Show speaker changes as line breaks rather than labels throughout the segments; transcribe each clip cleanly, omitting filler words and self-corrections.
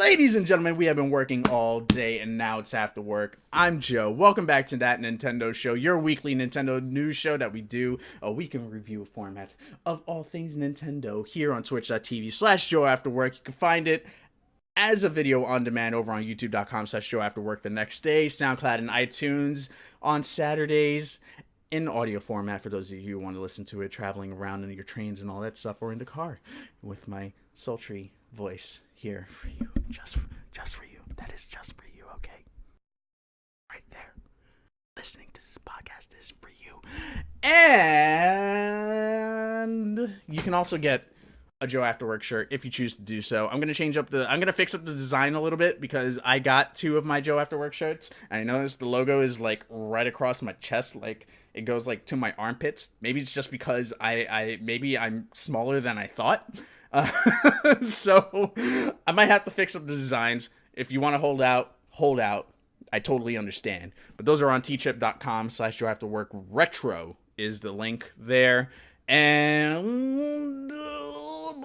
Ladies and gentlemen, we have been working all day and now it's after work. I'm Joe. Welcome back to That Nintendo Show, your weekly Nintendo news show that we do a week in review format of all things Nintendo here on twitch.tv/JoAfterWork. You can find it as a video on demand over on youtube.com/JoAfterWork the next day, SoundCloud and iTunes on Saturdays, in audio format for those of you who want to listen to it traveling around in your trains and all that stuff, or in the car with my sultry voice here for you, just for you. That is just for you, okay? Right there. Listening to this podcast is for you. And you can also get a Joe After Work shirt if you choose to do so. I'm gonna fix up the design a little bit because I got two of my Joe After Work shirts and I noticed the logo is like right across my chest, like it goes like to my armpits. Maybe it's just because maybe I'm smaller than I thought. So I might have to fix up the designs. If you want to hold out, I totally understand. But those are on teechip.com/JoAfterWork. Retro is the link there. And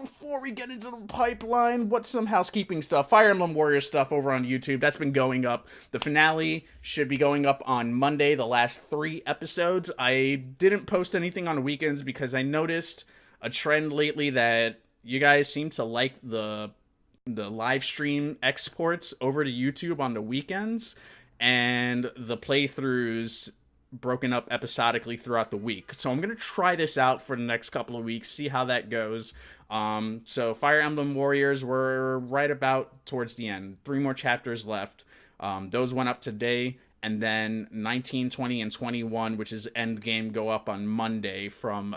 before we get into the pipeline, what's some housekeeping stuff? Fire Emblem Warriors stuff over on YouTube. That's been going up. The finale should be going up on Monday, the last 3 episodes. I didn't post anything on the weekends because I noticed a trend lately that you guys seem to like the live stream exports over to YouTube on the weekends, and the playthroughs broken up episodically throughout the week. So I'm going to try this out for the next couple of weeks, see how that goes. So Fire Emblem Warriors, were right about towards the end. 3 more chapters left. Those went up today. And then 19, 20, and 21, which is Endgame, go up on Monday from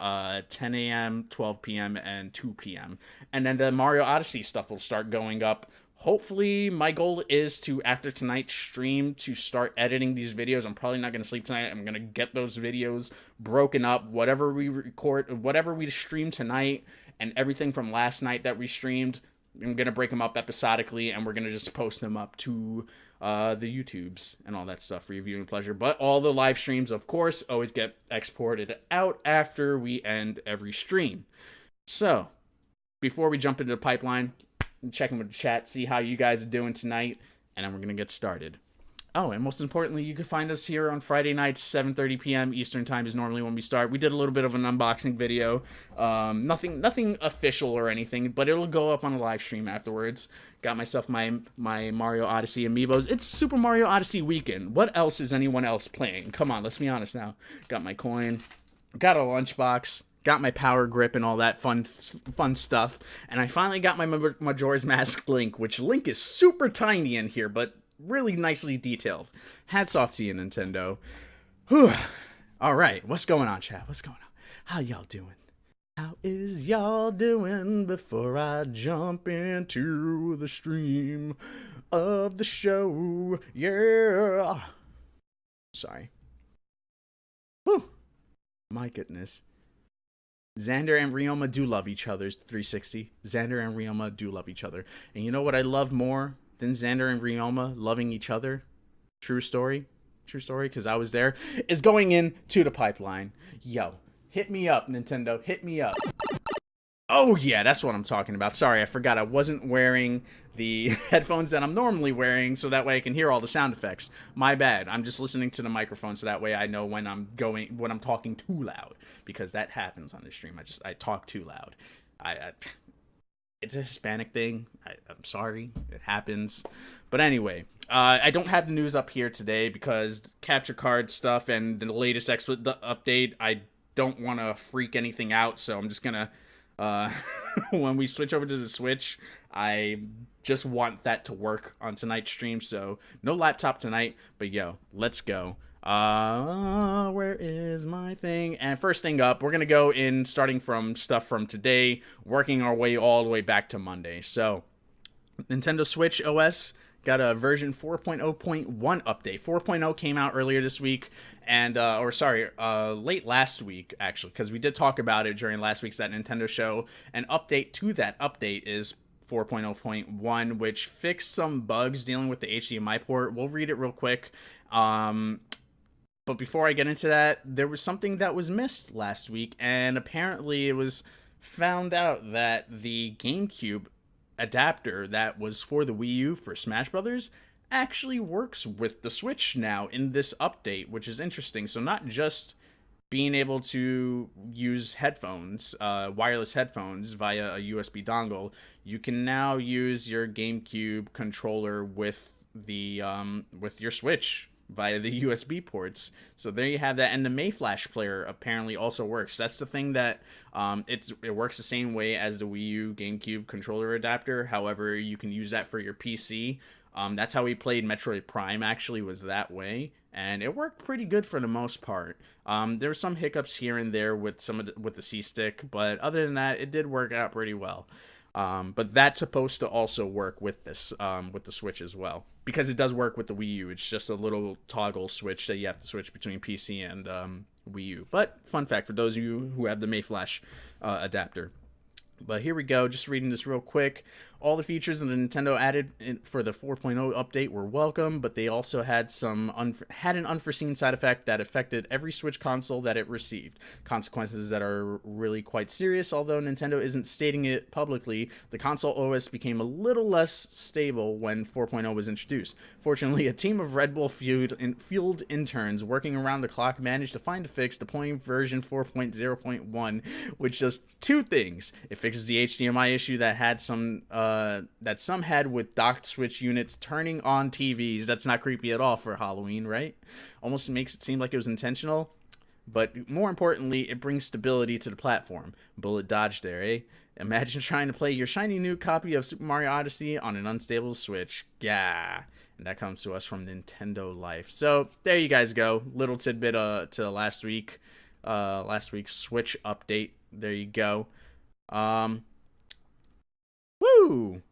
10 a.m., 12 p.m., and 2 p.m. And then the Mario Odyssey stuff will start going up. Hopefully, my goal is to, after tonight's stream, to start editing these videos. I'm probably not going to sleep tonight. I'm going to get those videos broken up. Whatever we record, whatever we stream tonight, and everything from last night that we streamed, I'm going to break them up episodically, and we're going to just post them up to the YouTubes and all that stuff for your viewing pleasure. But all the live streams, of course, always get exported out after we end every stream. So, before we jump into the pipeline, check in with the chat, see how you guys are doing tonight, and then we're going to get started. Oh, and most importantly, you can find us here on Friday nights, 7:30 p.m. Eastern Time is normally when we start. We did a little bit of an unboxing video. Nothing official or anything, but it'll go up on a live stream afterwards. Got myself my Mario Odyssey amiibos. It's Super Mario Odyssey weekend. What else is anyone else playing? Come on, let's be honest now. Got my coin. Got a lunchbox. Got my power grip and all that fun stuff. And I finally got my Majora's Mask Link, which Link is super tiny in here, but really nicely detailed. Hats off to you, Nintendo. Whew. All right, what's going on, chat? What's going on? How y'all doing? How is y'all doing before I jump into the stream of the show? Yeah. Sorry. Whew. My goodness. Xander and Ryoma do love each other. 360. Xander and Ryoma do love each other. And you know what I love more than Xander and Ryoma loving each other? True story, because I was there, is going into the pipeline. Yo, hit me up, Nintendo, hit me up. Oh yeah, that's what I'm talking about. Sorry, I forgot I wasn't wearing the headphones that I'm normally wearing, so that way I can hear all the sound effects. My bad. I'm just listening to the microphone, so that way I know when I'm talking too loud, because that happens on the stream. I talk too loud. It's a Hispanic thing. I'm sorry. It happens. But anyway, I don't have the news up here today because capture card stuff and the latest update, I don't want to freak anything out. So I'm just going to, when we switch over to the Switch, I just want that to work on tonight's stream. So no laptop tonight, but yo, let's go. Where is my thing? And first thing up, we're gonna go in starting from stuff from today, working our way all the way back to Monday. So Nintendo Switch OS got a version 4.0.1 update. 4.0 came out earlier this week, and late last week actually, because we did talk about it during last week's That Nintendo Show. An update to that update is 4.0.1, which fixed some bugs dealing with the HDMI port. We'll read it real quick. But before I get into that, there was something that was missed last week, and apparently it was found out that the GameCube adapter that was for the Wii U for Smash Brothers actually works with the Switch now in this update, which is interesting. So not just being able to use headphones, wireless headphones via a USB dongle, you can now use your GameCube controller with your Switch via the USB ports. So there you have that, and the Mayflash player apparently also works. That's the thing that it works the same way as the Wii U GameCube controller adapter. However, you can use that for your PC. That's how we played Metroid Prime, actually, was that way, and it worked pretty good for the most part. There were some hiccups here and there with with the C-Stick, but other than that, it did work out pretty well. But that's supposed to also work with this, with the Switch as well, because it does work with the Wii U. It's just a little toggle switch that you have to switch between PC and Wii U. But fun fact for those of you who have the Mayflash adapter. But here we go, just reading this real quick. All the features that Nintendo added for the 4.0 update were welcome, but they also had an unforeseen side effect that affected every Switch console that it received. Consequences that are really quite serious, although Nintendo isn't stating it publicly. The console OS became a little less stable when 4.0 was introduced. Fortunately, a team of Red Bull fueled interns working around the clock managed to find a fix, deploying version 4.0.1, with just two things. It fixes the HDMI issue that some had with docked Switch units turning on TVs. That's not creepy at all for Halloween, right? Almost makes it seem like it was intentional. But more importantly, it brings stability to the platform. Bullet dodge there, eh? Imagine trying to play your shiny new copy of Super Mario Odyssey on an unstable Switch. Yeah. And that comes to us from Nintendo Life. So there you guys go. Little tidbit to last week's Switch update. There you go. Woo!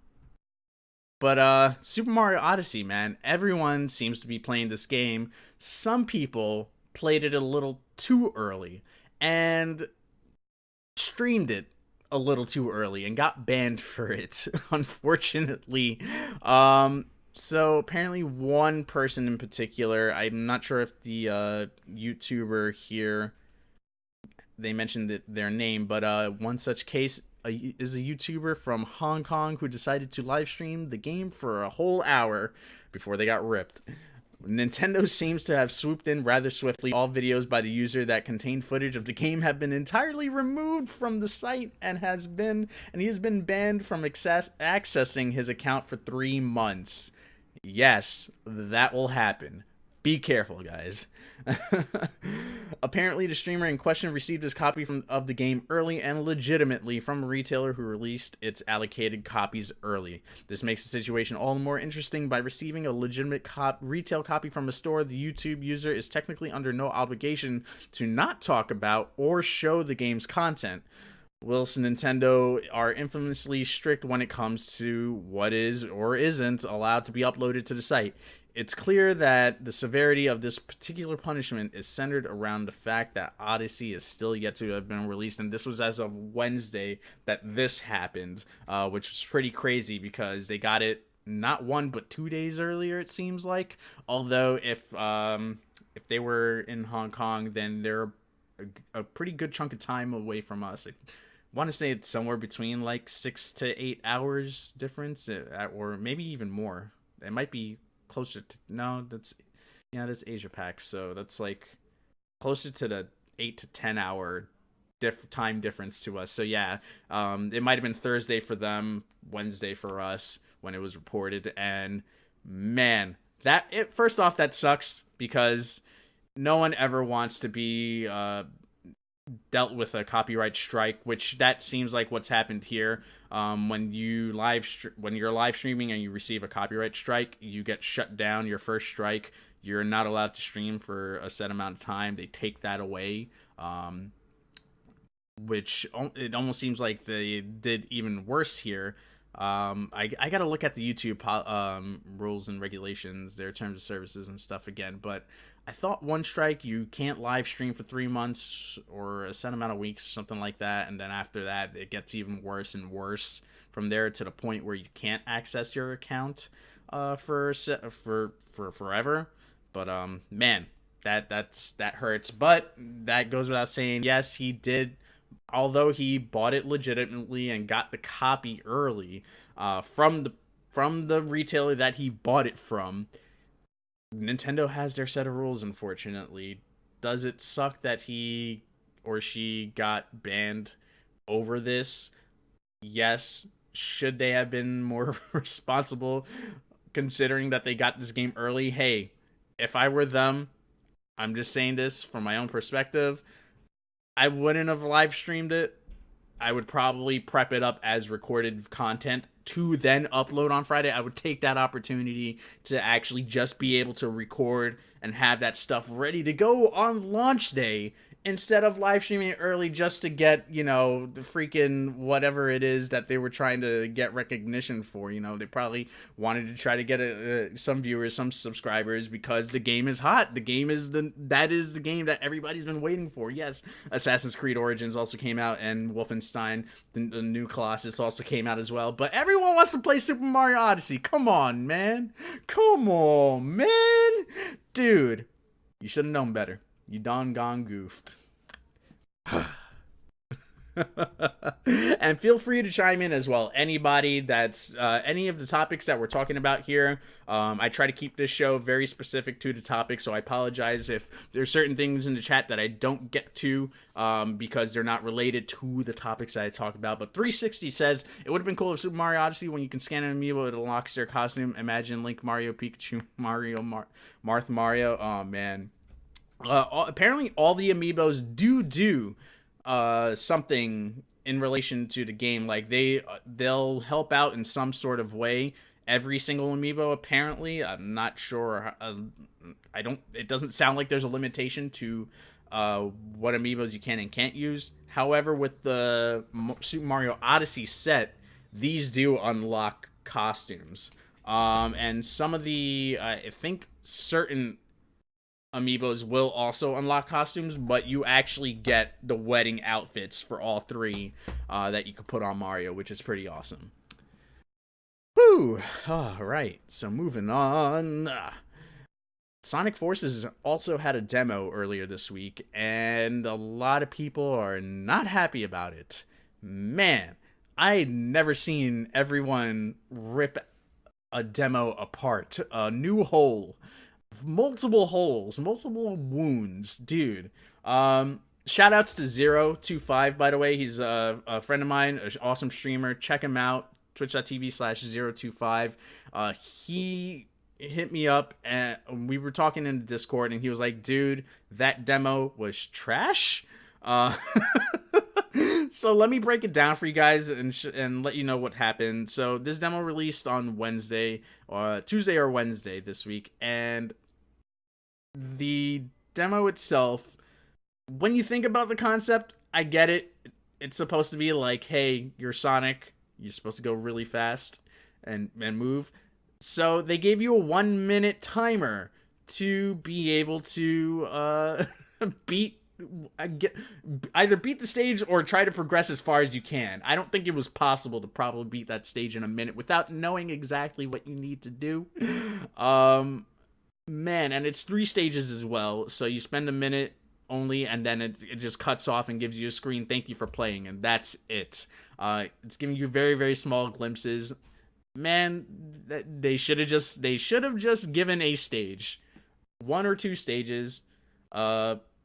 But Super Mario Odyssey, man, everyone seems to be playing this game. Some people played it a little too early and streamed it a little too early and got banned for it, unfortunately. So apparently one person in particular, I'm not sure if the YouTuber here, they mentioned their name, but one such case is a YouTuber from Hong Kong who decided to live stream the game for a whole hour before they got ripped. Nintendo seems to have swooped in rather swiftly. All videos by the user that contain footage of the game have been entirely removed from the site, and he has been banned from accessing his account for 3 months. Yes, that will happen. Be careful, guys. Apparently, the streamer in question received his copy of the game early and legitimately from a retailer who released its allocated copies early. This makes the situation all the more interesting. By receiving a legitimate retail copy from a store, the YouTube user is technically under no obligation to not talk about or show the game's content. Whilst Nintendo are infamously strict when it comes to what is or isn't allowed to be uploaded to the site, it's clear that the severity of this particular punishment is centered around the fact that Odyssey is still yet to have been released, and this was as of Wednesday that this happened, which was pretty crazy because they got it not 1 but 2 days earlier, it seems like. Although if they were in Hong Kong, then they're a pretty good chunk of time away from us. I want to say it's somewhere between like 6 to 8 hours difference, or maybe even more. It might be closer to, no, that's Asia Pac, so that's like closer to the 8 to 10 hour time difference to us. So yeah, it might have been Thursday for them, Wednesday for us when it was reported. And man, first off, that sucks because no one ever wants to be dealt with a copyright strike, which that seems like what's happened here. When you're live streaming and you receive a copyright strike, you get shut down. Your first strike, you're not allowed to stream for a set amount of time. They take that away, which it almost seems like they did even worse here. I gotta look at the YouTube rules and regulations, their terms of services and stuff again, but I thought one strike, you can't live stream for 3 months or a set amount of weeks or something like that, and then after that it gets even worse and worse from there to the point where you can't access your account for forever. But man, that hurts. But that goes without saying. Yes, he did although he bought it legitimately and got the copy early from the retailer that he bought it from, Nintendo has their set of rules, unfortunately. Does it suck that he or she got banned over this? Yes. Should they have been more responsible considering that they got this game early? Hey, if I were them, I'm just saying this from my own perspective, I wouldn't have live streamed it. I would probably prep it up as recorded content to then upload on Friday. I would take that opportunity to actually just be able to record and have that stuff ready to go on launch day instead of live streaming it early just to get, the freaking whatever it is that they were trying to get recognition for. They probably wanted to try to get some viewers, some subscribers, because the game is hot. The game is that is the game that everybody's been waiting for. Yes, Assassin's Creed Origins also came out, and Wolfenstein, the new Colossus, also came out as well. But everyone wants to play Super Mario Odyssey. Come on, man. Dude, you should have known better. You done gone goofed. And feel free to chime in as well. Anybody that's any of the topics that we're talking about here. I try to keep this show very specific to the topic, so I apologize if there's certain things in the chat that I don't get to because they're not related to the topics that I talk about. But 360 says, it would have been cool if Super Mario Odyssey, when you can scan an amiibo, it unlocks their costume. Imagine Link, Mario, Pikachu, Mario, Marth, Mario. Oh, man. Apparently all the amiibos do something in relation to the game. Like they'll help out in some sort of way. Every single amiibo, apparently. I'm not sure. It doesn't sound like there's a limitation to what amiibos you can and can't use. However, with the Super Mario Odyssey set, these do unlock costumes. And some of the I think certain amiibos will also unlock costumes, but you actually get the wedding outfits for all three that you could put on Mario, which is pretty awesome. Whew. All right, so moving on. Sonic Forces also had a demo earlier this week, and a lot of people are not happy about it. Man, I'd never seen everyone rip a demo apart. A new hole. Multiple holes, multiple wounds, dude. Shout outs to 025, by the way. He's a friend of mine, an awesome streamer. Check him out, twitch.tv/025. He hit me up and we were talking in the Discord, and he was like, dude, that demo was trash. So let me break it down for you guys and let you know what happened. So this demo released on Tuesday or Wednesday this week, and the demo itself, when you think about the concept, I get it. It's supposed to be like, hey, you're Sonic, you're supposed to go really fast and move. So they gave you a 1-minute timer to be able to either beat the stage or try to progress as far as you can. I don't think it was possible to probably beat that stage in a minute without knowing exactly what you need to do. Man, and it's 3 stages as well, so you spend a minute only, and then it just cuts off and gives you a screen, thank you for playing, and that's it. It's giving you very, very small glimpses. Man, they should have just given a stage, 1 or 2 stages,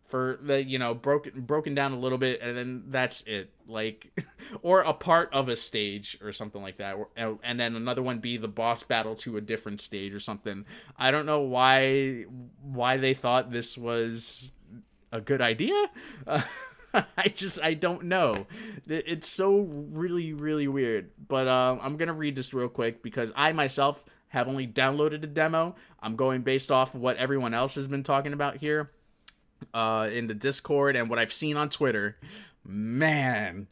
for the broken down a little bit, and then that's it, like or a part of a stage or something like that, and then another one be the boss battle to a different stage or something. I don't know why they thought this was a good idea. I don't know. It's so really, really weird. But I'm gonna read this real quick because I myself have only downloaded the demo. I'm going based off of what everyone else has been talking about here in the Discord and what I've seen on Twitter. Man.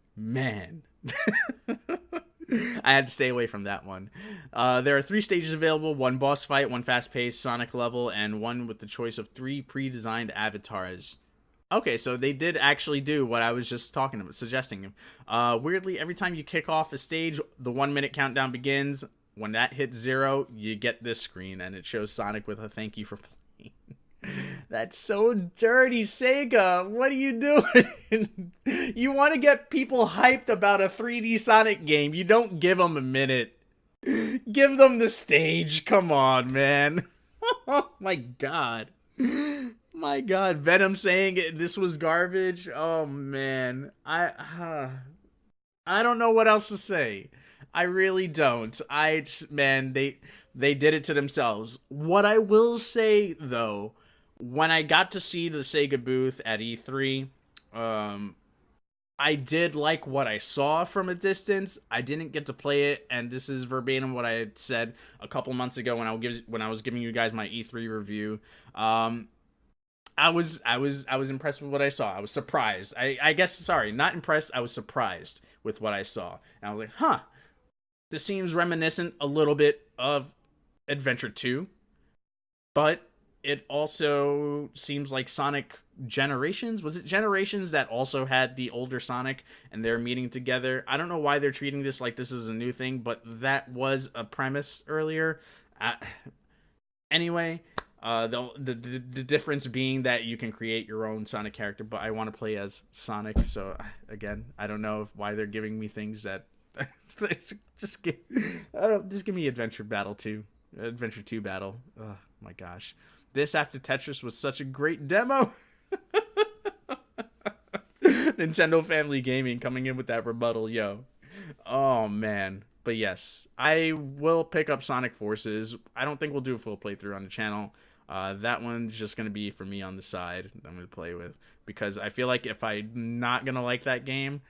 I had to stay away from that one. There are 3 stages available: 1 boss fight, 1 fast-paced Sonic level, and 1 with the choice of 3 pre-designed avatars. Okay, so they did actually do what I was just talking about, suggesting. Weirdly, every time you kick off a stage, the 1-minute countdown begins. When that hits 0, you get this screen, and it shows Sonic with a thank you for playing. That's so dirty, Sega. What are you doing? You want to get people hyped about a 3D Sonic game. You don't give them a minute. Give them the stage. Come on, man. Oh my god. My god. Venom saying this was garbage. Oh man. I don't know what else to say. I really don't. Man, they did it to themselves. What I will say though, when I got to see the Sega booth at E3, I did like what I saw from a distance. I didn't get to play it, and this is verbatim what I had said a couple months ago when I was giving you guys my E3 review. I was impressed with what I saw. I was surprised. I guess, sorry, not impressed. I was surprised with what I saw, and I was like, huh. This seems reminiscent a little bit of Adventure 2, but it also seems like Sonic Generations. Was it Generations that also had the older Sonic and they're meeting together? I don't know why they're treating this like this is a new thing, but that was a premise earlier. Anyway, the difference being that you can create your own Sonic character, but I want to play as Sonic, so again, I don't know why they're giving me things that just give me Adventure Battle 2. Adventure 2 Battle. Oh my gosh. This after Tetris was such a great demo. Nintendo Family Gaming coming in with that rebuttal, yo. Oh man. But yes, I will pick up Sonic Forces. I don't think we'll do a full playthrough on the channel. That one's just going to be for me on the side that I'm going to play with. Because I feel like if I'm not going to like that game,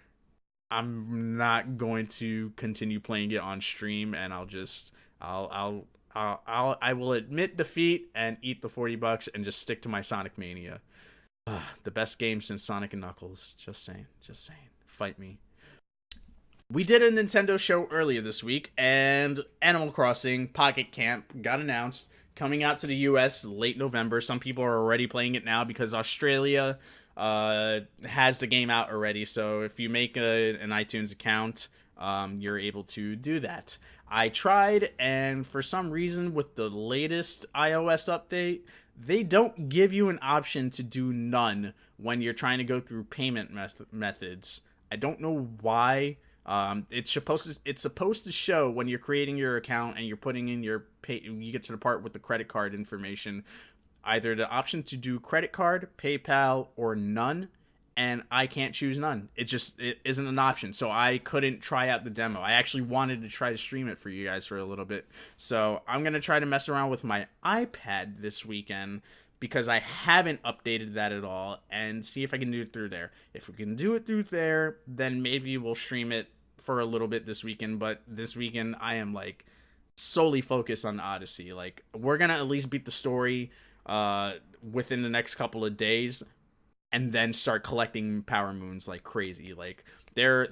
I'm not going to continue playing it on stream, and I will admit defeat and eat the $40 and just stick to my Sonic Mania. The best game since Sonic and Knuckles. Just saying. Fight me. We did a Nintendo show earlier this week, and Animal Crossing Pocket Camp got announced, coming out to the US late November. Some people are already playing it now because Australia has the game out already, so if you make an iTunes account, you're able to do that. I tried, and for some reason with the latest iOS update, they don't give you an option to do none when you're trying to go through payment methods. I don't know why. It's supposed to show when you're creating your account and you're putting in your you get to the part with the credit card information, either the option to do credit card, PayPal, or none, and I can't choose none. It isn't an option, so I couldn't try out the demo. I actually wanted to try to stream it for you guys for a little bit, so I'm going to try to mess around with my iPad this weekend because I haven't updated that at all, and see if I can do it through there. If we can do it through there, then maybe we'll stream it for a little bit this weekend, but this weekend I am, like, solely focused on Odyssey. Like, we're going to at least beat the story within the next couple of days, and then start collecting power moons like crazy. Like there's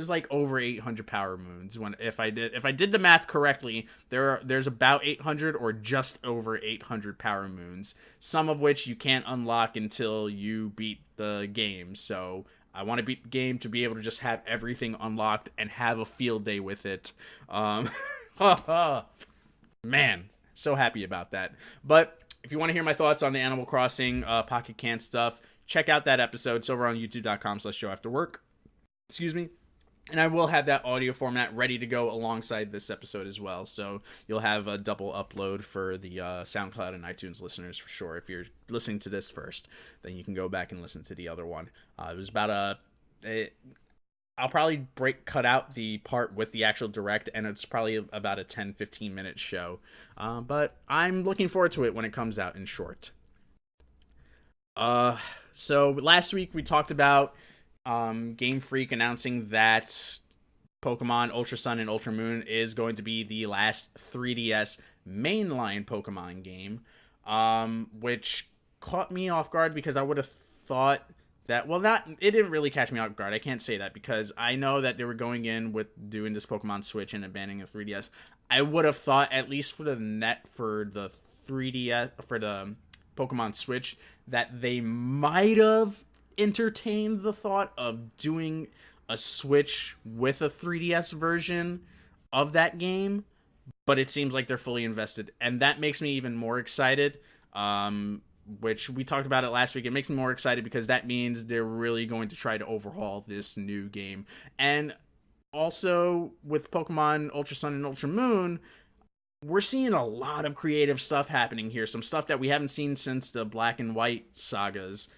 like over 800 power moons. If I did the math correctly, there's about 800 or just over 800 power moons, some of which you can't unlock until you beat the game. So I want to beat the game to be able to just have everything unlocked and have a field day with it. Man, so happy about that. But if you want to hear my thoughts on the Animal Crossing Pocket Camp stuff, check out that episode. It's over on youtube.com/JoAfterWork. Excuse me. And I will have that audio format ready to go alongside this episode as well. So you'll have a double upload for the SoundCloud and iTunes listeners for sure. If you're listening to this first, then you can go back and listen to the other one. It was about I'll probably cut out the part with the actual direct, and it's probably about a 10-15 minute show. But I'm looking forward to it when it comes out in short. So last week we talked about Game Freak announcing that Pokemon Ultra Sun and Ultra Moon is going to be the last 3DS mainline Pokemon game, which caught me off guard because I would have thought that, well, it didn't really catch me off guard. I can't say that because I know that they were going in with doing this Pokemon Switch and abandoning the 3DS. I would have thought, at least for the 3DS, for the Pokemon Switch, that they might have entertained the thought of doing a Switch with a 3DS version of that game, but it seems like they're fully invested, and that makes me even more excited. which we talked about it last week. It makes me more excited because that means they're really going to try to overhaul this new game. And also with Pokemon Ultra Sun and Ultra Moon, we're seeing a lot of creative stuff happening here. Some stuff that we haven't seen since the Black and White sagas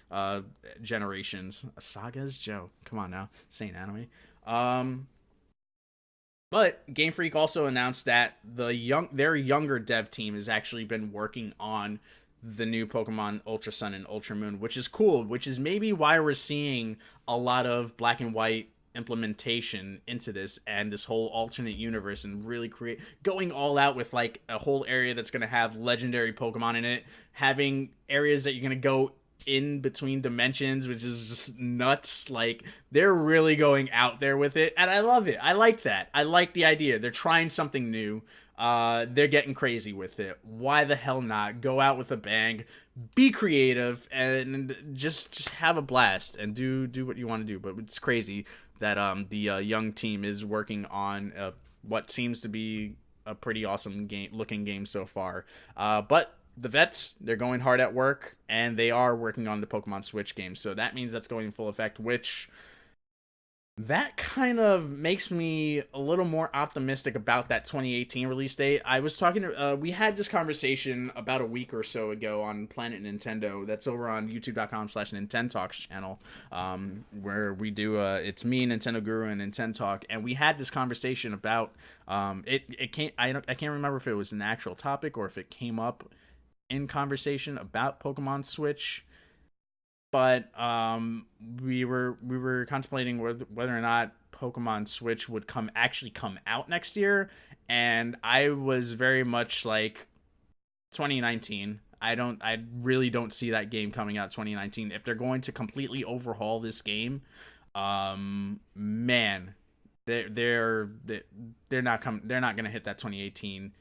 generations. Sagas? Joe, come on now. Saint anime. But Game Freak also announced that their younger dev team has actually been working on the new Pokemon Ultra Sun and Ultra Moon, which is cool, which is maybe why we're seeing a lot of Black and White implementation into this and this whole alternate universe, and really going all out with like a whole area that's going to have legendary Pokemon in it, having areas that you're going to go in between dimensions, which is just nuts. Like, they're really going out there with it, and I love it. I like that. I like the idea. They're trying something new. They're getting crazy with it. Why the hell not? Go out with a bang, be creative, and just have a blast and do what you want to do. But it's crazy that the young team is working on what seems to be a pretty awesome looking game so far. But the vets, they're going hard at work, and they are working on the Pokemon Switch game. So that means that's going in full effect, which that kind of makes me a little more optimistic about that 2018 release date. I was talking to, we had this conversation about a week or so ago on Planet Nintendo. That's over on youtube.com/NintenTalks channel, where we do, it's me, Nintendo Guru, and Nintendo Talk. And we had this conversation about, it can't, I can't remember if it was an actual topic or if it came up in conversation about Pokemon Switch. But we were contemplating whether or not Pokemon Switch would actually come out next year, and I was very much like 2019. I really don't see that game coming out 2019. If they're going to completely overhaul this game, man, they're not gonna hit that 2018.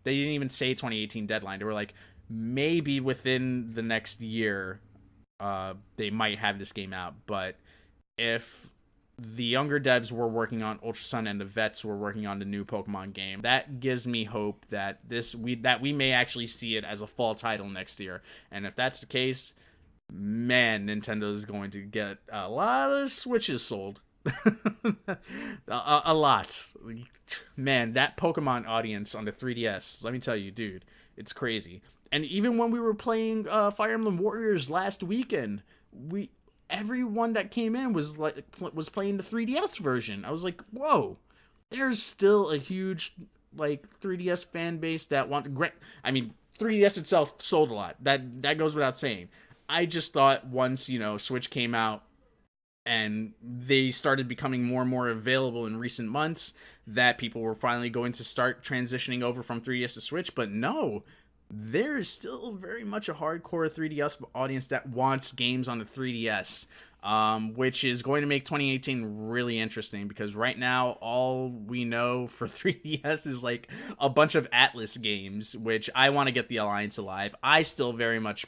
They didn't even say 2018 deadline. They were like, maybe within the next year. They might have this game out. But if the younger devs were working on Ultra Sun and the vets were working on the new Pokemon game, that gives me hope that we may actually see it as a fall title next year. And if that's the case, man, Nintendo is going to get a lot of Switches sold. a lot. Man, that Pokemon audience on the 3DS, let me tell you, dude, it's crazy. And even when we were playing Fire Emblem Warriors last weekend, everyone that came in was playing the 3DS version. I was like, whoa, there's still a huge 3DS fan base that I mean, 3DS itself sold a lot. That goes without saying. I just thought once Switch came out and they started becoming more and more available in recent months, that people were finally going to start transitioning over from 3DS to Switch. But no. There is still very much a hardcore 3DS audience that wants games on the 3DS, which is going to make 2018 really interesting, because right now all we know for 3DS is like a bunch of Atlas games, which I want to get the Alliance alive. I still very much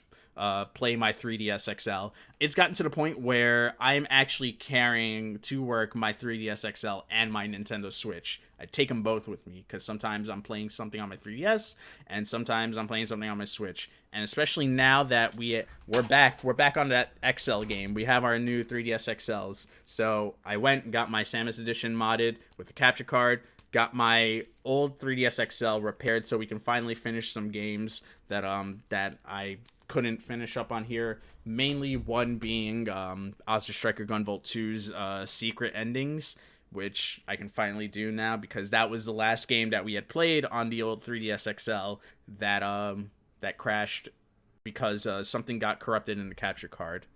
play my 3DS XL. It's gotten to the point where I'm actually carrying to work my 3DS XL and my Nintendo Switch. I take them both with me because sometimes I'm playing something on my 3DS and sometimes I'm playing something on my Switch. And especially now that we're back on that XL game. We have our new 3DS XLs. So I went and got my Samus Edition modded with a capture card. Got my old 3DS XL repaired so we can finally finish some games that I couldn't finish up on here. Mainly one being Ozra Striker Gunvolt 2's secret endings, which I can finally do now because that was the last game that we had played on the old 3DS XL that crashed because something got corrupted in the capture card.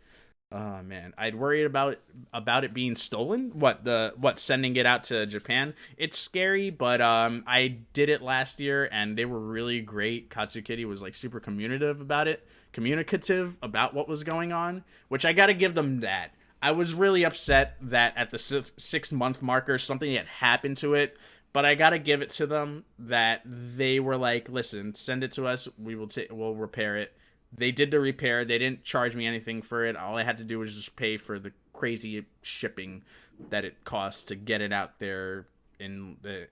Oh man, I'd worried about it being stolen. Sending it out to Japan? It's scary, but I did it last year and they were really great. Katsukitty was like super communicative about what was going on, which I got to give them that. I was really upset that at the 6-month marker something had happened to it, but I got to give it to them that they were like, "Listen, send it to us. We'll repair it." They did the repair. They didn't charge me anything for it. All I had to do was just pay for the crazy shipping that it cost to get it out there in the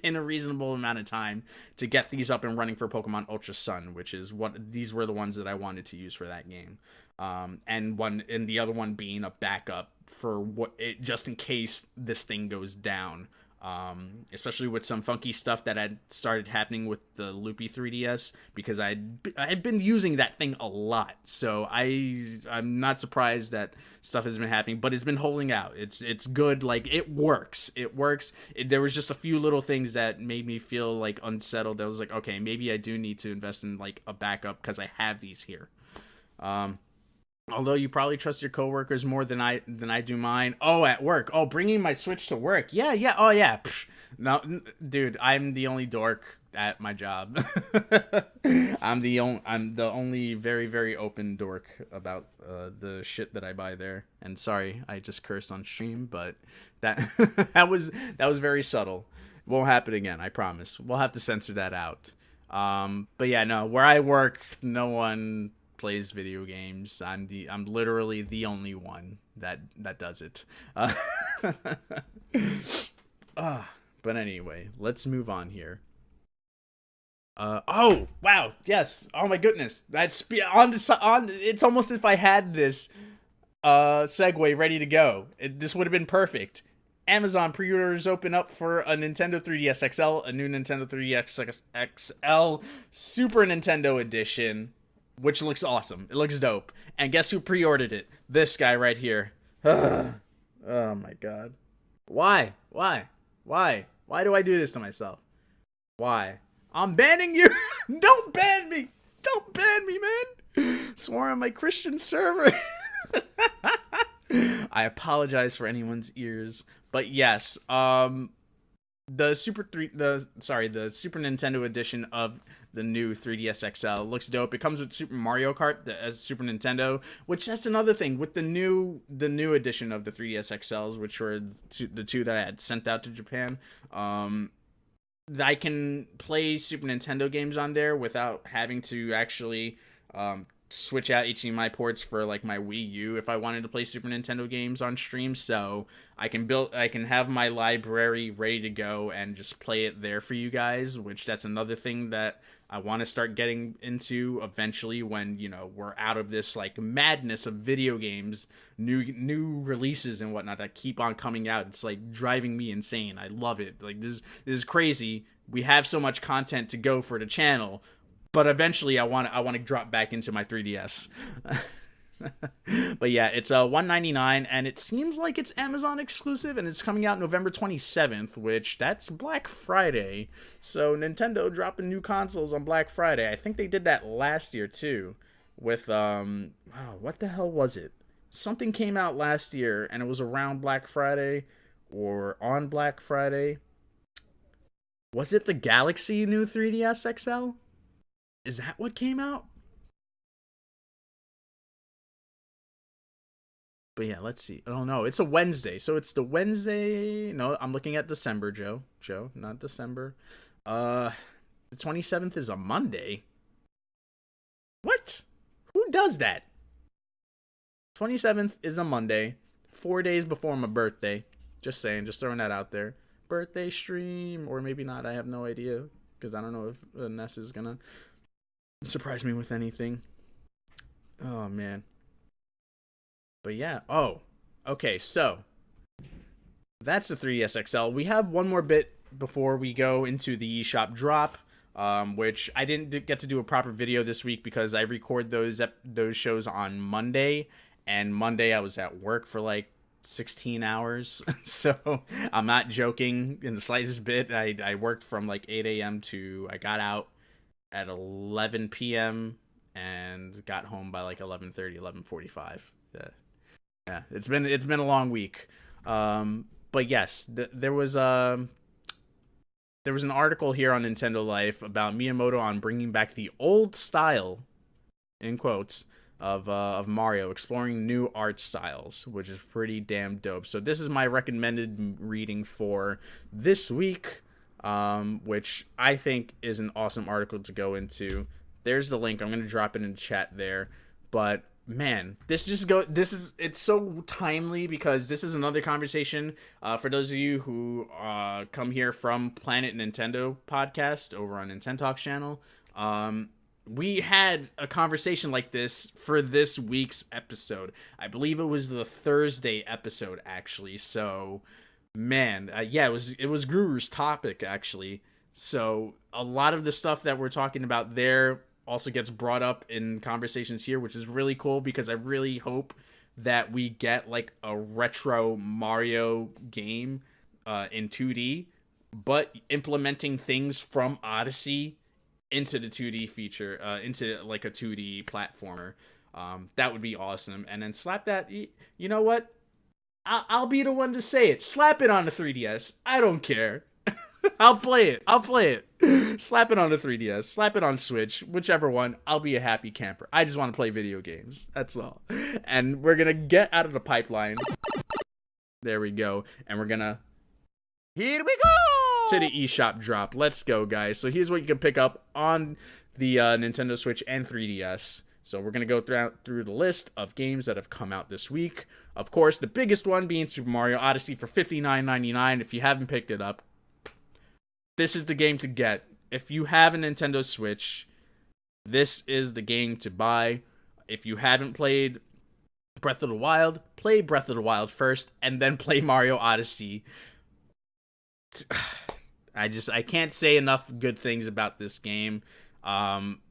in a reasonable amount of time to get these up and running for Pokemon Ultra Sun, which is what these were the ones that I wanted to use for that game. And the other one being a backup for what it, just in case this thing goes down. Especially with some funky stuff that had started happening with the Loopy 3DS, because I had been using that thing a lot, so I'm not surprised that stuff has been happening, but it's been holding out. It's good, like it works. There was just a few little things that made me feel like unsettled. That was like, okay, maybe I do need to invest in like a backup because I have these here. Although you probably trust your coworkers more than I do mine. Oh, at work. Oh, bringing my Switch to work. Yeah. Oh, yeah. Pfft. No, dude, I'm the only dork at my job. I'm the only very, very open dork about the shit that I buy there. And sorry, I just cursed on stream, but that that was very subtle. Won't happen again, I promise. We'll have to censor that out. But yeah, no, where I work, no one plays video games. I'm literally the only one that does it. But anyway, let's move on here. Oh wow, yes. Oh my goodness, that's on. It's almost as if I had this segue ready to go. This would have been perfect. Amazon pre-orders open up for a Nintendo 3DS XL, a new Nintendo 3DS XL Super Nintendo Edition, which looks awesome. It looks dope. And guess who pre-ordered it? This guy right here. Oh my god. Why? Why do I do this to myself? Why? I'm banning you! Don't ban me! Don't ban me, man! Swore on my Christian server. I apologize for anyone's ears. But yes, the Super Nintendo edition of the new 3DS XL looks dope. It comes with Super Mario Kart as Super Nintendo, which that's another thing with the new edition of the 3DS XLs, which were the two that I had sent out to Japan. I can play Super Nintendo games on there without having to actually switch out HDMI ports for like my Wii U if I wanted to play Super Nintendo games on stream. So I can have my library ready to go and just play it there for you guys, which that's another thing that I want to start getting into eventually when, you know, we're out of this like madness of video games, new releases and whatnot that keep on coming out. It's like driving me insane. I love it. Like this is crazy. We have so much content to go for the channel, but eventually I want to drop back into my 3DS. But yeah, it's $199 and it seems like it's Amazon exclusive and it's coming out November 27th, which that's Black Friday. So Nintendo dropping new consoles on Black Friday. I think they did that last year too with what the hell was it? Something came out last year and it was around Black Friday or on Black Friday. Was it the Galaxy new 3DS XL? Is that what came out? But yeah, let's see. Oh no, it's a Wednesday. So it's the Wednesday. No, I'm looking at December, Joe. Joe, not December. The 27th is a Monday. What? Who does that? 27th is a Monday. 4 days before my birthday. Just saying, just throwing that out there. Birthday stream, or maybe not. I have no idea. Because I don't know if Ness is gonna surprise me with anything. Oh man. But yeah. Oh, okay. So that's the 3DS XL. We have one more bit before we go into the eShop drop, which I didn't get to do a proper video this week because I record those shows on Monday, and Monday I was at work for like 16 hours. So I'm not joking in the slightest bit. I worked from like 8 a.m. to I got out at 11 p.m. and got home by like 11:30, 11:45. Yeah, it's been a long week. But yes, there was an article here on Nintendo Life about Miyamoto on bringing back the old style, in quotes, of Mario, exploring new art styles, which is pretty damn dope. So this is my recommended reading for this week, which I think is an awesome article to go into. There's the link. I'm going to drop it in the chat there. But man, it's so timely because this is another conversation for those of you who come here from Planet Nintendo podcast over on Nintendo Talks channel. We had a conversation like this for this week's episode. I believe it was the Thursday episode, actually. So, man, yeah, it was Guru's topic, actually. So a lot of the stuff that we're talking about there also gets brought up in conversations here, which is really cool because I really hope that we get like a retro Mario game in 2D, but implementing things from Odyssey into the 2D feature, into like a 2D platformer. That would be awesome. And then slap that. You know what? I'll be the one to say it. Slap it on the 3DS. I don't care. I'll play it. I'll play it. Slap it on the 3DS. Slap it on Switch. Whichever one. I'll be a happy camper. I just want to play video games. That's all. And we're going to get out of the pipeline. There we go. And we're going to...
Here we go!
To the eShop drop. Let's go, guys. So here's what you can pick up on the Nintendo Switch and 3DS. So we're going to go through the list of games that have come out this week. Of course, the biggest one being Super Mario Odyssey for $59.99. If you haven't picked it up, this is the game to get. If you have a Nintendo Switch, this is the game to buy. If you haven't played Breath of the Wild, play Breath of the Wild first, and then play Mario Odyssey. I can't say enough good things about this game.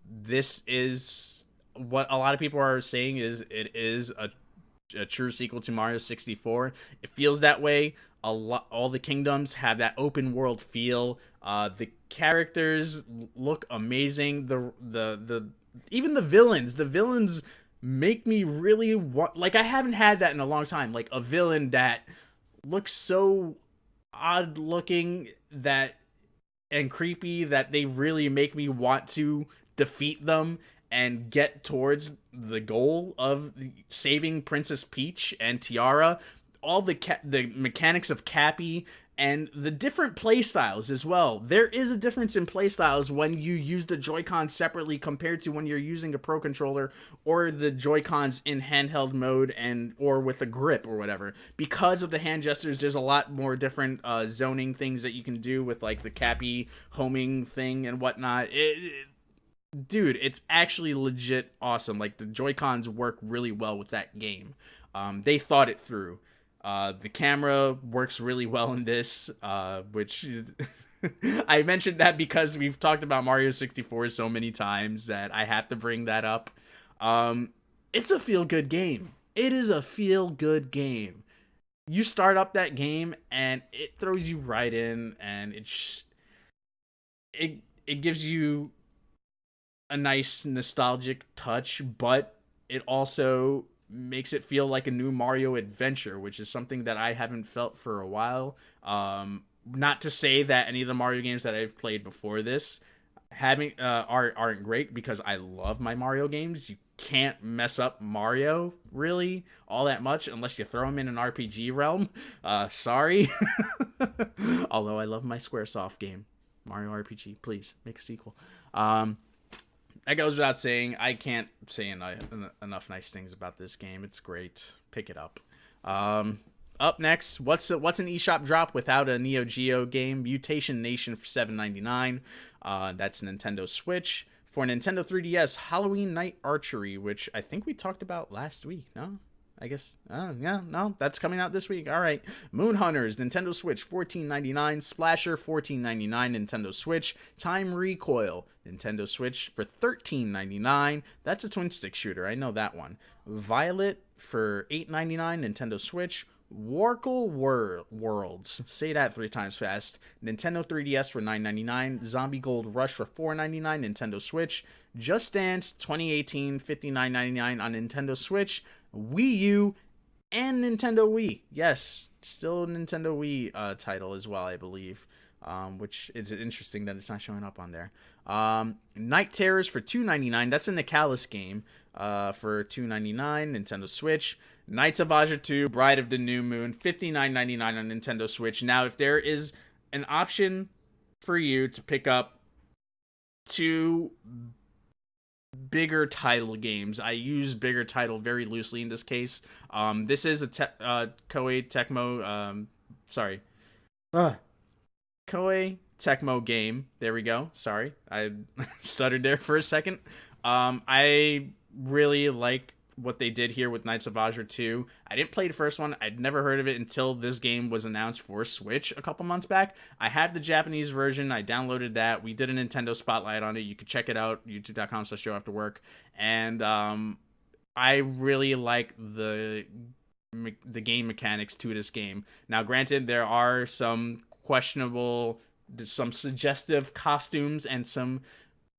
This is what a lot of people are saying is it is a true sequel to Mario 64. It feels that way. All the kingdoms have that open world feel. The characters look amazing. The even the villains make me really want, like, I haven't had that in a long time. Like a villain that looks so odd looking and creepy that they really make me want to defeat them and get towards the goal of saving Princess Peach and Tiara. All the mechanics of Cappy and the different playstyles as well. There is a difference in playstyles when you use the Joy-Cons separately compared to when you're using a Pro Controller or the Joy-Cons in handheld mode or with a grip or whatever. Because of the hand gestures, there's a lot more different zoning things that you can do with like the Cappy homing thing and whatnot. Dude, it's actually legit awesome. Like, the Joy-Cons work really well with that game. They thought it through. The camera works really well in this, which I mentioned that because we've talked about Mario 64 so many times that I have to bring that up. It's a feel-good game. It is a feel-good game. You start up that game and it throws you right in, and it gives you a nice nostalgic touch, but it also makes it feel like a new Mario adventure, which is something that I haven't felt for a while. Not to say that any of the Mario games that I've played before this aren't great, because I love my Mario games. You can't mess up Mario really all that much unless you throw him in an RPG realm. Sorry. Although I love my Squaresoft game, Mario RPG. Please make a sequel. That goes without saying. I can't say enough nice things about this game. It's great. Pick it up. Up next, what's an eShop drop without a Neo Geo game? Mutation Nation for $7.99. That's Nintendo Switch. For Nintendo 3DS, Halloween Night Archery, which I think we talked about last week. No? I guess, yeah, no, that's coming out this week. All right. Moon Hunters, Nintendo Switch, $14.99. Splasher, $14.99, Nintendo Switch. Time Recoil, Nintendo Switch for $13.99. That's a twin stick shooter. I know that one. Violet for $8.99, Nintendo Switch. Warkle Worlds, say that 3 times fast. Nintendo 3DS for $9.99. Zombie Gold Rush for $4.99, Nintendo Switch. Just Dance 2018, $59.99 on Nintendo Switch. Wii U and Nintendo Wii. Yes, still a Nintendo Wii title as well, I believe. Which is interesting that it's not showing up on there. Night Terrors for $2.99. That's a Nicalis game. For $2.99, Nintendo Switch. Knights of Aja 2, Bride of the New Moon, $59.99 on Nintendo Switch. Now, if there is an option for you to pick up 2 bigger title games. I use bigger title very loosely in this case. This is a Koei Tecmo. Sorry, uh, Koei Tecmo game. There we go. Sorry, I stuttered there for a second. I really like what they did here with Knights of Azure 2. I didn't play the first one. I'd never heard of it until this game was announced for Switch a couple months back. I had the Japanese version. I downloaded that. We did a Nintendo Spotlight on it. You could check it out, youtube.com/JoAfterWork. And I really like the game mechanics to this game. Now, granted, there are some questionable, some suggestive costumes and some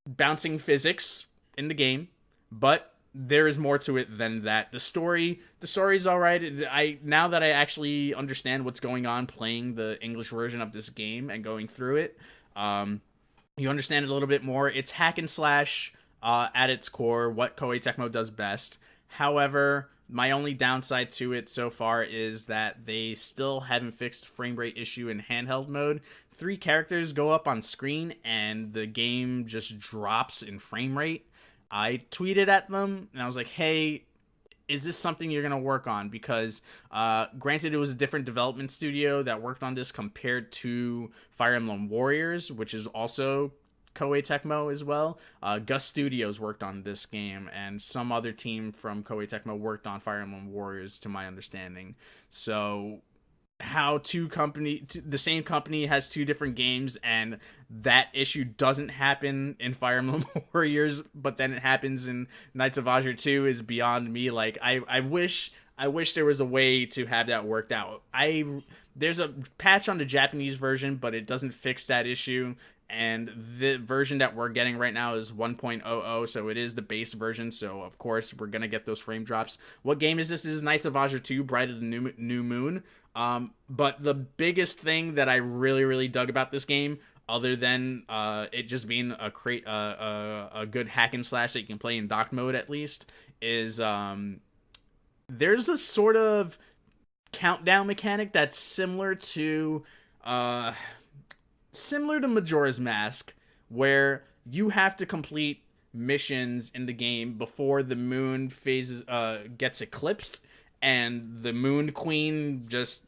bouncing physics in the game, but there is more to it than that. The story's all right. I now that I actually understand what's going on playing the English version of this game and going through it, you understand it a little bit more. It's hack and slash at its core, what Koei Tecmo does best. However, my only downside to it so far is that they still haven't fixed frame rate issue in handheld mode. 3 characters go up on screen and the game just drops in frame rate. I tweeted at them and I was like, hey, is this something you're going to work on? Because granted, it was a different development studio that worked on this compared to Fire Emblem Warriors, which is also Koei Tecmo as well. Gus Studios worked on this game, and some other team from Koei Tecmo worked on Fire Emblem Warriors, to my understanding. So how the same company has 2 different games, and that issue doesn't happen in Fire Emblem Warriors, but then it happens in Knights of Azure 2 is beyond me. Like I wish there was a way to have that worked out. There's a patch on the Japanese version, but it doesn't fix that issue. And the version that we're getting right now is 1.00, so it is the base version. So of course we're gonna get those frame drops. What game is this? This is Knights of Azure 2: Bride of the New Moon. But the biggest thing that I really dug about this game, other than it just being a good hack and slash that you can play in dock mode at least, is there's a sort of countdown mechanic that's similar to Majora's Mask, where you have to complete missions in the game before the moon gets eclipsed, and the Moon Queen just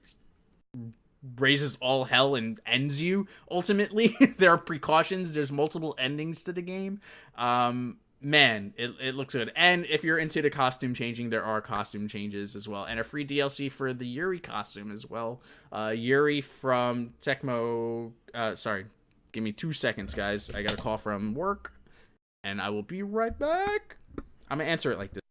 raises all hell and ends you ultimately. There are precautions. There's multiple endings to the game. Man, it looks good. And if you're into the costume changing, there are costume changes as well. And a free DLC for the Yuri costume as well. Yuri from Tecmo... sorry, give me 2 seconds, guys. I got a call from work, and I will be right back. I'm going to answer it like this.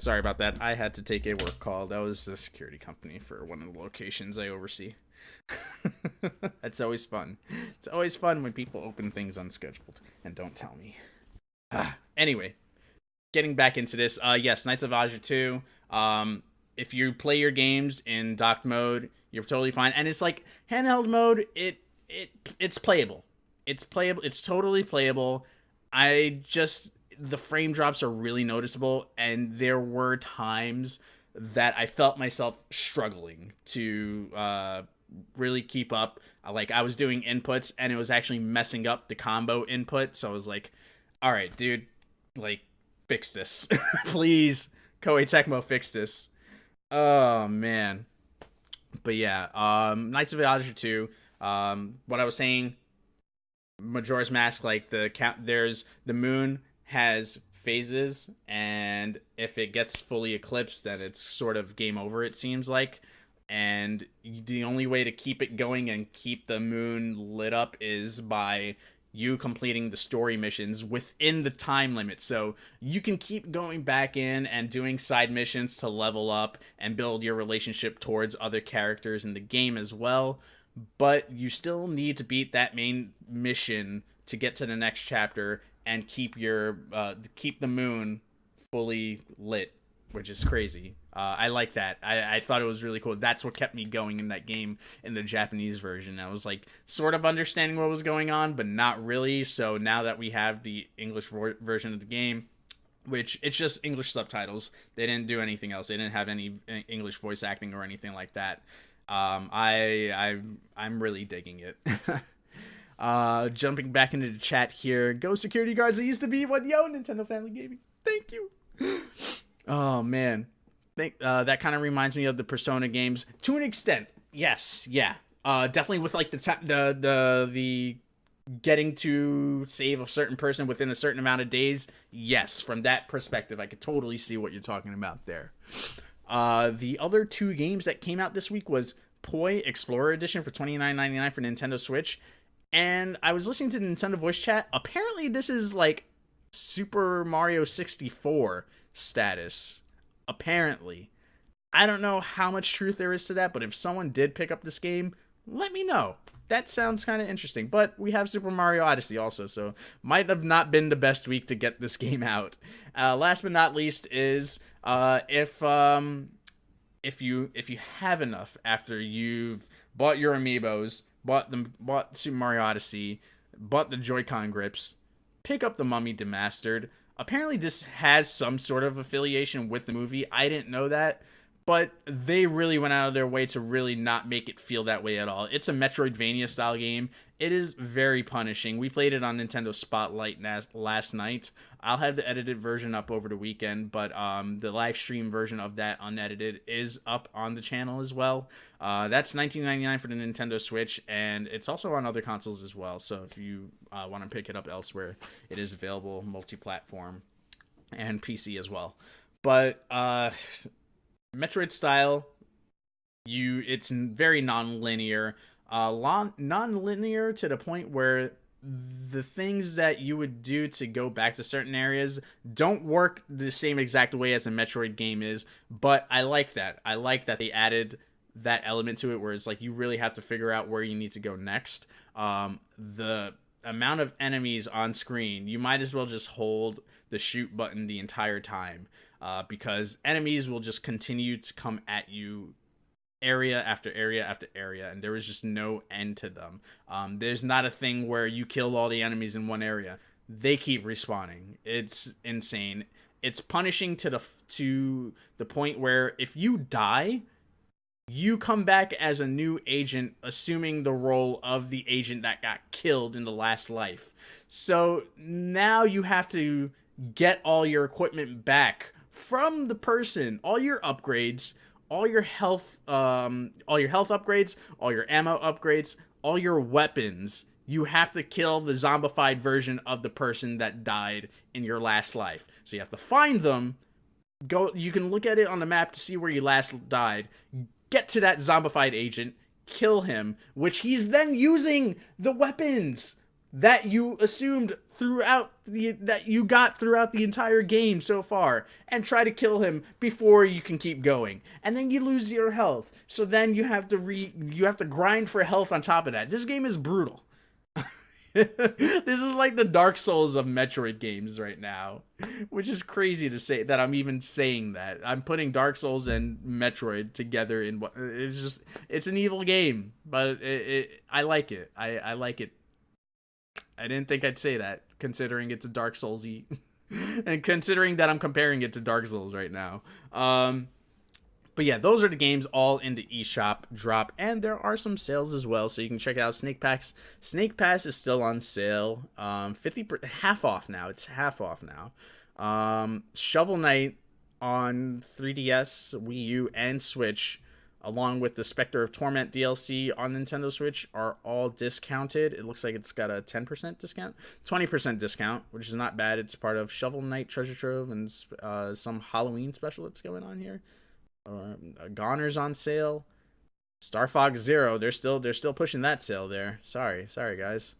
Sorry about that. I had to take a work call. That was the security company for one of the locations I oversee. That's always fun. It's always fun when people open things unscheduled and don't tell me. Anyway, getting back into this. Yes, Knights of Aja 2. If you play your games in docked mode, you're totally fine. And it's like handheld mode. It's playable. It's playable. It's totally playable. The frame drops are really noticeable, and there were times that I felt myself struggling to really keep up. Like, I was doing inputs, and it was actually messing up the combo input, so I was like, all right, dude, like, fix this. Please, Koei Tecmo, fix this. Oh, man. But yeah, Knights of Aja 2, what I was saying, Majora's Mask, like, there's the moon has phases, and if it gets fully eclipsed, then it's sort of game over, it seems like. And the only way to keep it going and keep the moon lit up is by you completing the story missions within the time limit. So you can keep going back in and doing side missions to level up and build your relationship towards other characters in the game as well, but you still need to beat that main mission to get to the next chapter and keep the moon fully lit, which is crazy. I like that. I thought it was really cool. That's what kept me going in that game in the Japanese version. I was like sort of understanding what was going on, but not really. So now that we have the English version of the game, which it's just English subtitles, they didn't do anything else. They didn't have any English voice acting or anything like that. I'm really digging it. Jumping back into the chat here. Go security guards. It used to be one. Yo, Nintendo Family Gaming. Thank you. Oh, man. That kind of reminds me of the Persona games to an extent. Yes. Yeah. Definitely with like the getting to save a certain person within a certain amount of days. Yes. From that perspective, I could totally see what you're talking about there. The other two games that came out this week was Poi Explorer Edition for $29.99 for Nintendo Switch. And I was listening to the Nintendo voice chat. Apparently, this is like Super Mario 64 status. Apparently. I don't know how much truth there is to that, but if someone did pick up this game, let me know. That sounds kind of interesting. But we have Super Mario Odyssey also, so might have not been the best week to get this game out. Last but not least is if you have enough after you've bought your amiibos, bought Super Mario Odyssey, bought the Joy-Con grips, pick up the Mummy Demastered. Apparently this has some sort of affiliation with the movie. I didn't know that, but they really went out of their way to really not make it feel that way at all. It's a Metroidvania style game. It is very punishing. We played it on Nintendo Spotlight last night. I'll have the edited version up over the weekend, but the live stream version of that unedited is up on the channel as well. That's $19.99 for the Nintendo Switch, and it's also on other consoles as well. So if you want to pick it up elsewhere, it is available multi-platform and PC as well. But Metroid style, it's very non-linear. Non-linear to the point where the things that you would do to go back to certain areas don't work the same exact way as a Metroid game is, but I like that. I like that they added that element to it where it's like you really have to figure out where you need to go next. The amount of enemies on screen, you might as well just hold the shoot button the entire time, because enemies will just continue to come at you area after area after area, and there is just no end to them. There's not a thing where you kill all the enemies in one area. They keep respawning. It's insane. It's punishing to the point where if you die, you come back as a new agent, assuming the role of the agent that got killed in the last life. So now you have to get all your equipment back from the person, all your upgrades, all your health upgrades, all your ammo upgrades, all your weapons. You have to kill the zombified version of the person that died in your last life. So you have to find them. You can look at it on the map to see where you last died. Get to that zombified agent, kill him, which he's then using the weapons that you assumed that you got throughout the entire game so far, and try to kill him before you can keep going, and then you lose your health. So then you have to grind for health on top of that. This game is brutal. This is like the Dark Souls of Metroid games right now, which is crazy to say that I'm even saying that. I'm putting Dark Souls and Metroid together in what it's an evil game, but I like it. I like it. I didn't think I'd say that, considering it's a Dark Souls-y, and considering that I'm comparing it to Dark Souls right now. But yeah, those are the games all in the eShop drop, and there are some sales as well, so you can check out Snake Pass. Snake Pass is still on sale, half off now. It's half off now. Shovel Knight on 3DS, Wii U, and Switch, along with the Spectre of Torment DLC on Nintendo Switch, are all discounted. It looks like it's got a 10% discount, 20% discount, which is not bad. It's part of Shovel Knight Treasure Trove and some Halloween special that's going on here. Goner's on sale. Star Fox Zero, they're still pushing that sale there. Sorry guys.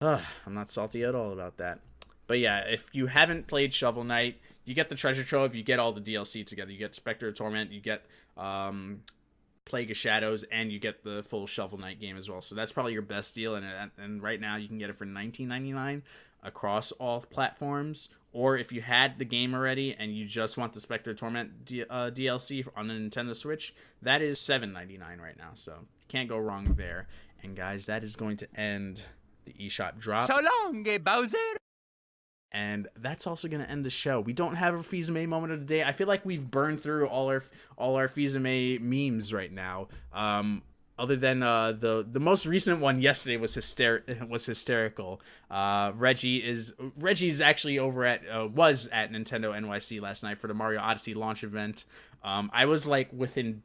I'm not salty at all about that. But yeah, if you haven't played Shovel Knight, you get the Treasure Trove, you get all the DLC together. You get Spectre of Torment, you get Plague of Shadows, and you get the full Shovel Knight game as well. So that's probably your best deal, and right now you can get it for $19.99 across all platforms. Or if you had the game already and you just want the Spectre of Torment DLC on the Nintendo Switch, that is $7.99 right now. So can't go wrong there. And guys, that is going to end the eShop drop.
So long, Bowser.
And that's also going to end the show. We don't have a Fils-Aime moment of the day. I feel like we've burned through all our Fils-Aime memes right now. Other than the most recent one yesterday was hysterical. Reggie's actually was at Nintendo NYC last night for the Mario Odyssey launch event. I was within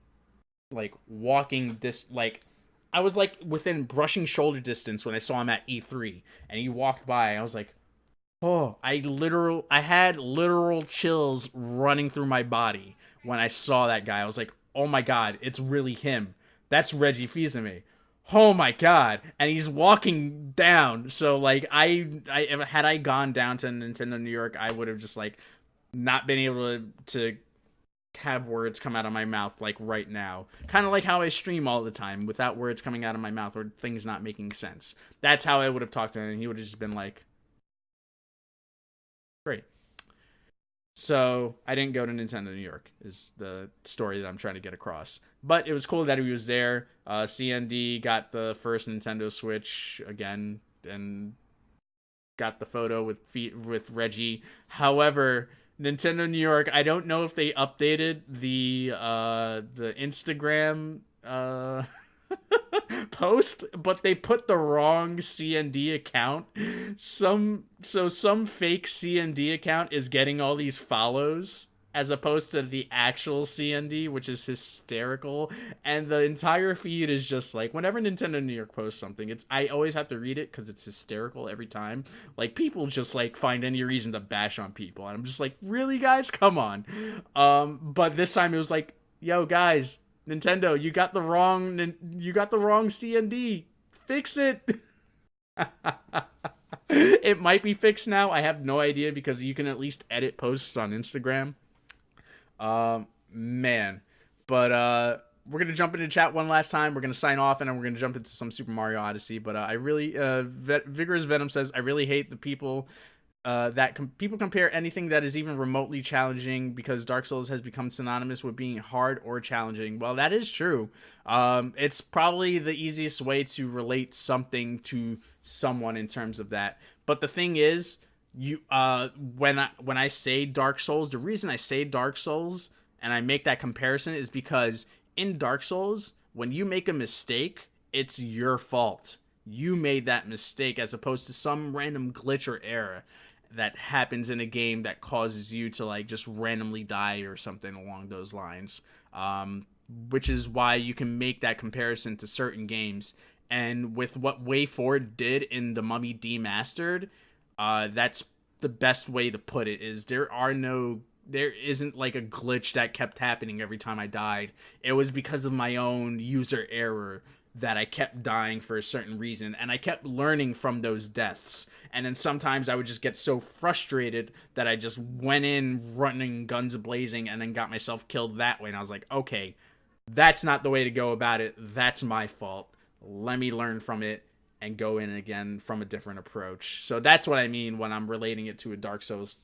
brushing shoulder distance when I saw him at E3, and he walked by. I was like, oh, I had literal chills running through my body when I saw that guy. I was like, oh my god, it's really him. That's Reggie Fils-Aime. Oh my god. And he's walking down. So had I gone down to Nintendo New York, I would have just not been able to have words come out of my mouth right now. Kind of like how I stream all the time without words coming out of my mouth or things not making sense. That's how I would have talked to him, and he would have just been like, great. So I didn't go to Nintendo New York is the story that I'm trying to get across. But it was cool that he was there. CND got the first Nintendo Switch again and got the photo with Reggie. However, Nintendo New York, I don't know if they updated the Instagram post, but they put the wrong CND account. Some fake CND account is getting all these follows as opposed to the actual CND, which is hysterical. And the entire feed is just whenever Nintendo New York posts something, I always have to read it because it's hysterical every time. People just find any reason to bash on people, and I'm just really, guys, come on. But this time it was yo, guys, Nintendo, you got the wrong CND. Fix it. It might be fixed now. I have no idea because you can at least edit posts on Instagram. Man. But we're going to jump into chat one last time. We're going to sign off, and then we're going to jump into some Super Mario Odyssey. But I really Vigorous Venom says, I really hate the people people compare anything that is even remotely challenging because Dark Souls has become synonymous with being hard or challenging. Well, that is true. It's probably the easiest way to relate something to someone in terms of that. But the thing is, when I say Dark Souls, the reason I say Dark Souls and I make that comparison is because in Dark Souls, when you make a mistake, it's your fault. You made that mistake as opposed to some random glitch or error that happens in a game that causes you to just randomly die or something along those lines. Which is why you can make that comparison to certain games. And with what Way Forward did in The Mummy Demastered, that's the best way to put it, is there isn't a glitch that kept happening every time I died. It was because of my own user error that I kept dying for a certain reason, and I kept learning from those deaths. And then sometimes I would just get so frustrated that I just went in running guns blazing and then got myself killed that way. And I was like, okay, that's not the way to go about it. That's my fault. Let me learn from it and go in again from a different approach. So that's what I mean when I'm relating it to a Dark Souls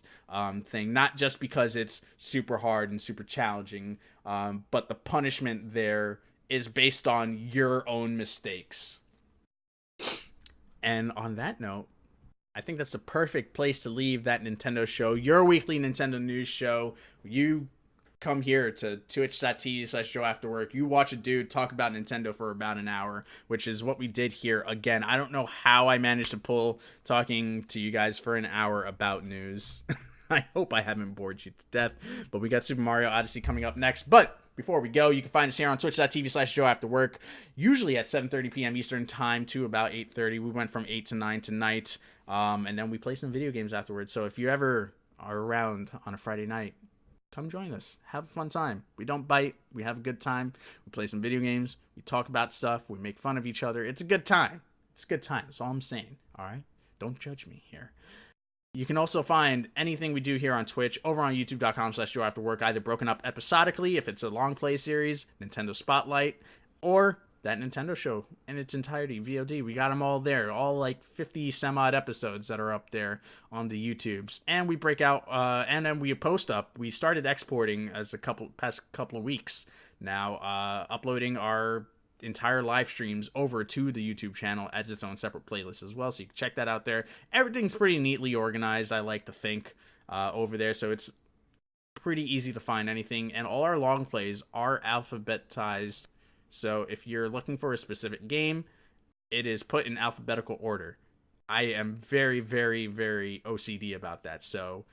thing. Not just because it's super hard and super challenging, but the punishment there is based on your own mistakes. And on that note, I think that's the perfect place to leave that Nintendo show, your weekly Nintendo news show. You come here to twitch.tv/JoAfterWork. You watch a dude talk about Nintendo for about an hour, which is what we did here. Again, I don't know how I managed to pull talking to you guys for an hour about news. I hope I haven't bored you to death, but we got Super Mario Odyssey coming up next. But before we go, you can find us here on twitch.tv/JoAfterWork, usually at 7:30 p.m. Eastern time to about 8:30. We went from 8 to 9 tonight, and then we play some video games afterwards. So if you ever are around on a Friday night, come join us. Have a fun time. We don't bite. We have a good time. We play some video games. We talk about stuff. We make fun of each other. It's a good time. It's a good time. That's all I'm saying. All right? Don't judge me here. You can also find anything we do here on Twitch over on youtube.com/JoAfterWork, either broken up episodically if it's a long play series, Nintendo Spotlight, or that Nintendo show in its entirety, VOD. We got them all there, all like 50 some odd episodes that are up there on the YouTubes. And we break out, and then we post up. We started exporting as past couple of weeks now, uploading our entire live streams over to the YouTube channel as its own separate playlist as well, so you can check that out there. Everything's pretty neatly organized, I like to think, over there, so it's pretty easy to find anything. And all our long plays are alphabetized, so if you're looking for a specific game, it is put in alphabetical order. I am very, very, very OCD about that, so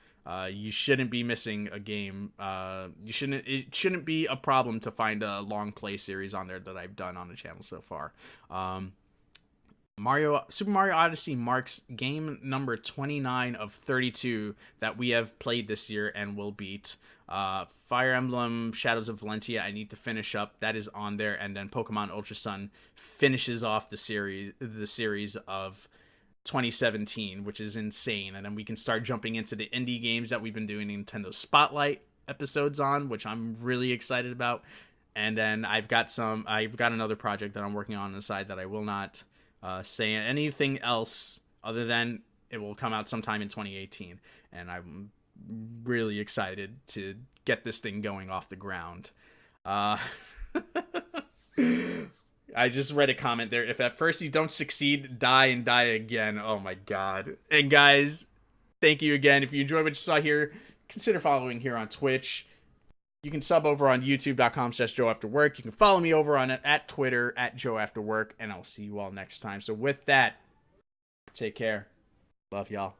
you shouldn't be missing a game. It shouldn't be a problem to find a long play series on there that I've done on the channel so far. Super Mario Odyssey marks game number 29 of 32 that we have played this year and will beat. Fire Emblem Shadows of Valentia, I need to finish up. That is on there. And then Pokemon Ultra Sun finishes off the series of 2017, which is insane. And then we can start jumping into the indie games that we've been doing Nintendo Spotlight episodes on, which I'm really excited about. And then I've got another project that I'm working on the side that I will not say anything else other than it will come out sometime in 2018. And I'm really excited to get this thing going off the ground. I just read a comment there. If at first you don't succeed, die and die again. Oh my god. And guys, thank you again. If you enjoyed what you saw here, consider following here on Twitch. You can sub over on youtube.com/JoAfterWork. You can follow me over on at Twitter @JoAfterWork. And I'll see you all next time. So with that, take care. Love y'all.